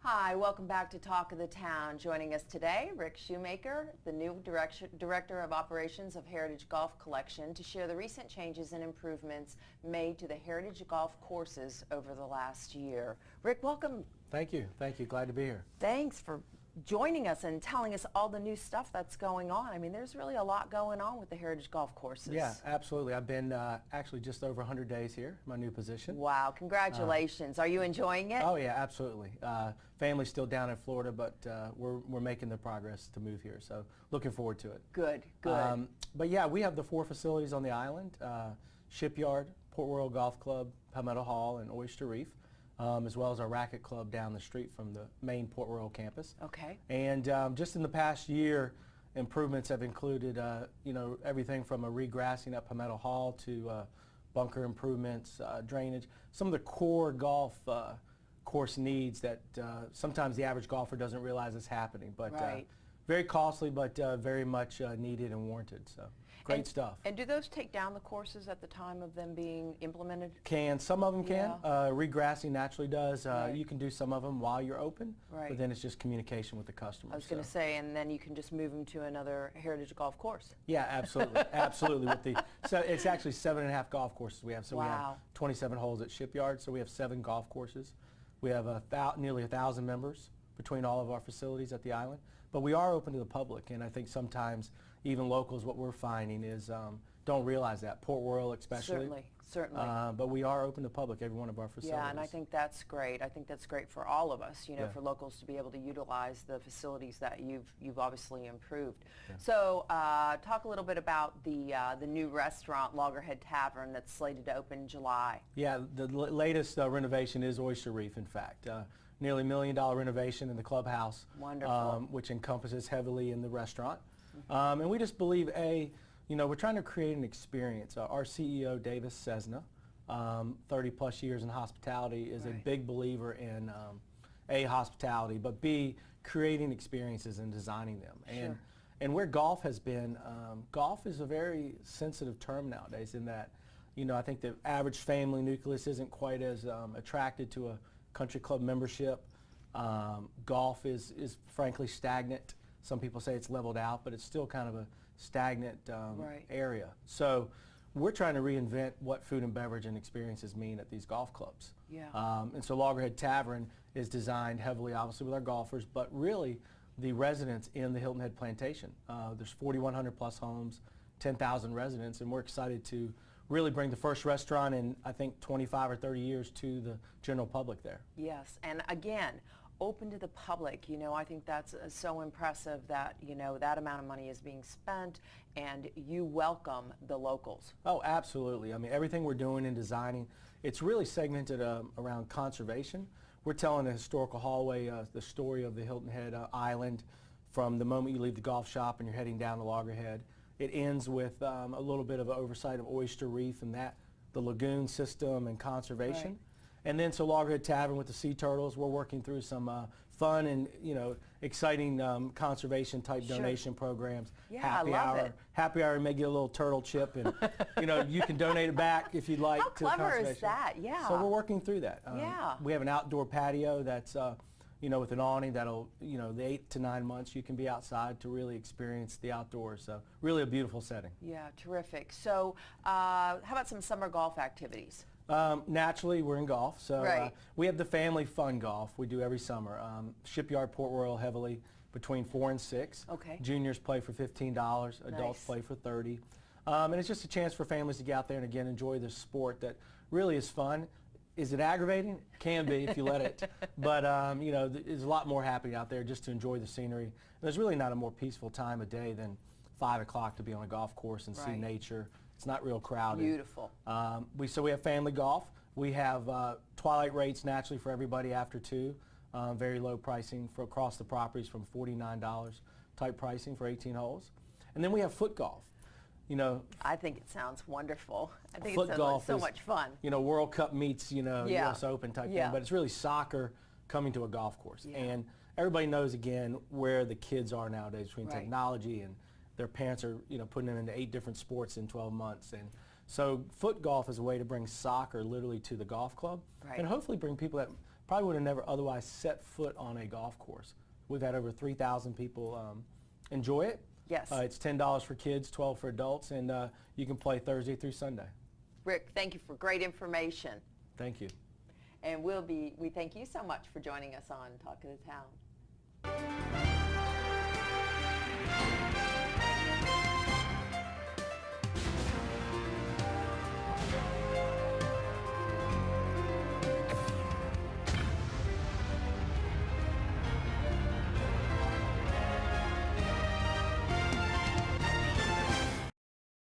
Hi, welcome back to Talk of the Town. Joining us today, Rick Shoemaker, the new Director of Operations of Heritage Golf Collection, to share the recent changes and improvements made to the Heritage Golf courses over the last year. Rick, welcome. Thank you. Thank you. Glad to be here. Thanks for joining us and telling us all the new stuff that's going on. I mean, there's really a lot going on with the Heritage Golf courses. Yeah, absolutely. I've been actually just over 100 days here, my new position. Wow, congratulations. Are you enjoying it? Oh yeah, absolutely. Family's still down in Florida, but we're making the progress to move here, so looking forward to it. Good, good. But yeah, we have the 4 facilities on the island, Shipyard, Port Royal Golf Club, Palmetto Hall, and Oyster Reef. As well as our racket club down the street from the main Port Royal campus. Okay. And just in the past year, improvements have included, you know, everything from a regrassing at Palmetto Hall to bunker improvements, drainage, some of the core golf course needs that sometimes the average golfer doesn't realize is happening. But right. Very costly, but very much needed and warranted. So great stuff. And do those take down the courses at the time of them being implemented? Some of them can. Yeah. Regrassing naturally does. Right. You can do some of them while you're open, right. But then it's just communication with the customer. I was going to say, and then you can just move them to another Heritage Golf course. Yeah, absolutely, absolutely. So it's actually 7.5 golf courses we have. So wow. We have 27 holes at Shipyard. So we have 7 golf courses. We have nearly 1,000 members between all of our facilities at the island. But we are open to the public, and I think sometimes even locals, what we're finding is don't realize that, Port Royal especially. Certainly, certainly. But we are open to the public, every one of our facilities. Yeah, and I think that's great. I think that's great for all of us, you know, yeah. for locals to be able to utilize the facilities that you've obviously improved. Yeah. So talk a little bit about the new restaurant, Loggerhead Tavern, that's slated to open in July. Yeah, the latest renovation is Oyster Reef, in fact. Nearly $1 million renovation in the clubhouse. Wonderful. Which encompasses heavily in the restaurant. And we just believe, you know, we're trying to create an experience. Our CEO, Davis Cessna, 30 plus years in hospitality, is right. a big believer in A, hospitality, but B, creating experiences and designing them. Sure. And where golf has been, golf is a very sensitive term nowadays in that, you know, I think the average family nucleus isn't quite as attracted to a country club membership. Golf is frankly stagnant. Some people say it's leveled out, but it's still kind of a stagnant right. area. So we're trying to reinvent what food and beverage and experiences mean at these golf clubs. Yeah. And so Loggerhead Tavern is designed heavily, obviously, with our golfers, but really the residents in the Hilton Head Plantation. There's 4,100 plus homes, 10,000 residents, and we're excited to really bring the first restaurant in, I think, 25 or 30 years to the general public there. Yes, and again, open to the public. You know, I think that's so impressive that, you know, that amount of money is being spent and you welcome the locals. Oh, absolutely. I mean, everything we're doing in designing, it's really segmented around conservation. We're telling a historical hallway, the story of the Hilton Head Island from the moment you leave the golf shop and you're heading down to Loggerhead. It ends with a little bit of an oversight of Oyster Reef and the lagoon system and conservation. Right. And then so Loggerhead Tavern with the sea turtles, we're working through some fun and, you know, exciting conservation type sure. donation programs. Yeah, happy I love hour. it. Happy hour, may get a little turtle chip, and you know, you can donate it back if you'd like. How to clever conservation. is that? Yeah. So we're working through that. Yeah. We have an outdoor patio that's you know, with an awning that'll, you know, the 8 to 9 months you can be outside to really experience the outdoors. So really a beautiful setting. Yeah, terrific. So how about some summer golf activities? Naturally, we're in golf. So right. We have the family fun golf we do every summer. Shipyard, Port Royal heavily between 4 and 6. Okay. Juniors play for $15, adults nice. play for $30. And it's just a chance for families to get out there and again enjoy this sport that really is fun. Is it aggravating? Can be if you let it. But you know, there's a lot more happening out there just to enjoy the scenery. And there's really not a more peaceful time of day than 5 o'clock to be on a golf course and right. see nature. It's not real crowded. Beautiful. So we have family golf. We have twilight rates naturally for everybody after 2. Very low pricing for across the properties from $49 type pricing for 18 holes. And then we have foot golf. You know, I think it sounds wonderful. I think foot it sounds golf like so is, much fun. You know, World Cup meets, you know, yeah. US Open type yeah. thing, but it's really soccer coming to a golf course. Yeah. And everybody knows, again, where the kids are nowadays between right. technology and their parents are, you know, putting them into 8 different sports in 12 months. And so foot golf is a way to bring soccer literally to the golf club right. and hopefully bring people that probably would have never otherwise set foot on a golf course. We've had over 3,000 people enjoy it. Yes. It's $10 for kids, $12 for adults, and you can play Thursday through Sunday. Rick, thank you for great information. Thank you. And we thank you so much for joining us on Talk of the Town.